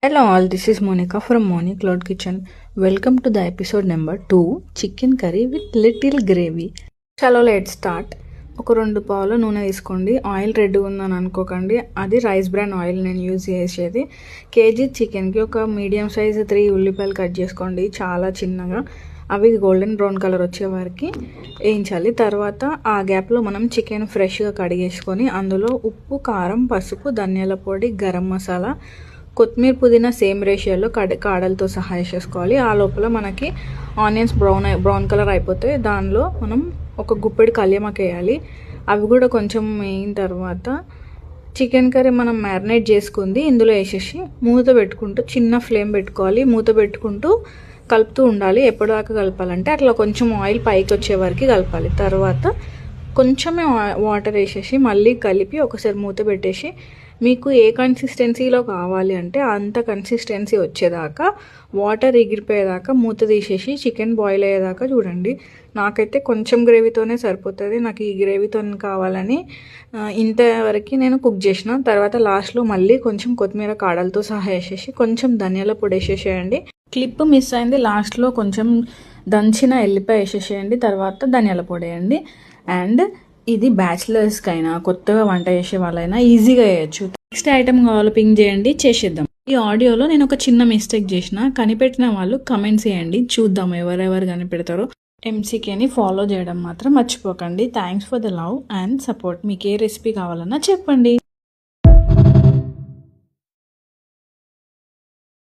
Hello all, this is Monica from Moni Cloud Kitchen. Welcome to the episode number 2, chicken curry with little gravy. Chalo, let's start. ఒక 2 పావుల నూనె తీసుకోండి. Oil red ఉందని అనుకోకండి, అది rice bran oil నేను use చేసేది. KG చికెన్కి ఒక మీడియం సైజ్ 3 ఉల్లిపాయలు కట్ చేసుకోండి, చాలా చిన్నగా. అవి గోల్డెన్ బ్రౌన్ కలర్ వచ్చే వరకు వేయించాలి. తర్వాత ఆ గ్యాప్లో మనం చికెన్ ఫ్రెష్గా కడిగేసుకొని అందులో ఉప్పు, కారం, పసుపు, ధనియాల పొడి, గరం మసాలా, కొత్తిమీర, పుదీనా సేమ్ రేషియోలో కాడలతో సహా వేసేసుకోవాలి. ఆ లోపల మనకి ఆనియన్స్ బ్రౌన్ కలర్ అయిపోతే దానిలో మనం ఒక గుప్పెడు కళ్యామాకు వేయాలి. అవి కూడా కొంచెం వేయిన తర్వాత చికెన్ కర్రీ మనం మ్యారినేట్ చేసుకుంది ఇందులో వేసేసి మూత పెట్టుకుంటూ చిన్న ఫ్లేమ్ పెట్టుకోవాలి. మూత పెట్టుకుంటూ కలుపుతూ ఉండాలి. ఎప్పటిదాకా కలపాలంటే అట్లా కొంచెం ఆయిల్ పైకి వచ్చే వరకు కలపాలి. తర్వాత కొంచెమే వాటర్ వేసేసి మళ్ళీ కలిపి ఒకసారి మూత పెట్టేసి మీకు ఏ కన్సిస్టెన్సీలో కావాలి అంటే అంత కన్సిస్టెన్సీ వచ్చేదాకా వాటర్ ఎగిరిపోయేదాకా మూత తీసేసి చికెన్ బాయిల్ అయ్యేదాకా చూడండి. నాకైతే కొంచెం గ్రేవీతోనే సరిపోతుంది. నాకు ఈ గ్రేవీతో కావాలని ఇంతవరకు నేను కుక్ చేసిన. తర్వాత లాస్ట్లో మళ్ళీ కొంచెం కొత్తిమీర కాడలతో సహా వేసేసి కొంచెం ధనియాల పొడి వేసేసేయండి. క్లిప్ మిస్ అయింది, లాస్ట్లో కొంచెం దంచిన ఎల్లిపాయ వేసేసేయండి. తర్వాత ధనియాల పొడి వేయండి. అండ్ ఇది బ్యాచిలర్స్కైనా కొత్తగా వంట చేసే వాళ్ళైనా ఈజీగా వేయచ్చు. నెక్స్ట్ ఐటమ్ కావాలి, పింక్ చేయండి, చేసేద్దాం. ఈ ఆడియోలో నేను ఒక చిన్న మిస్టేక్ చేసిన, కనిపెట్టిన వాళ్ళు కమెంట్స్ చేయండి, చూద్దాం ఎవరెవరు కనిపెడతారో. ఎంసీకేని ఫాలో చేయడం మాత్రం మర్చిపోకండి. Thanks for the love and support. మీకు ఏ రెసిపీ కావాలన్నా చెప్పండి.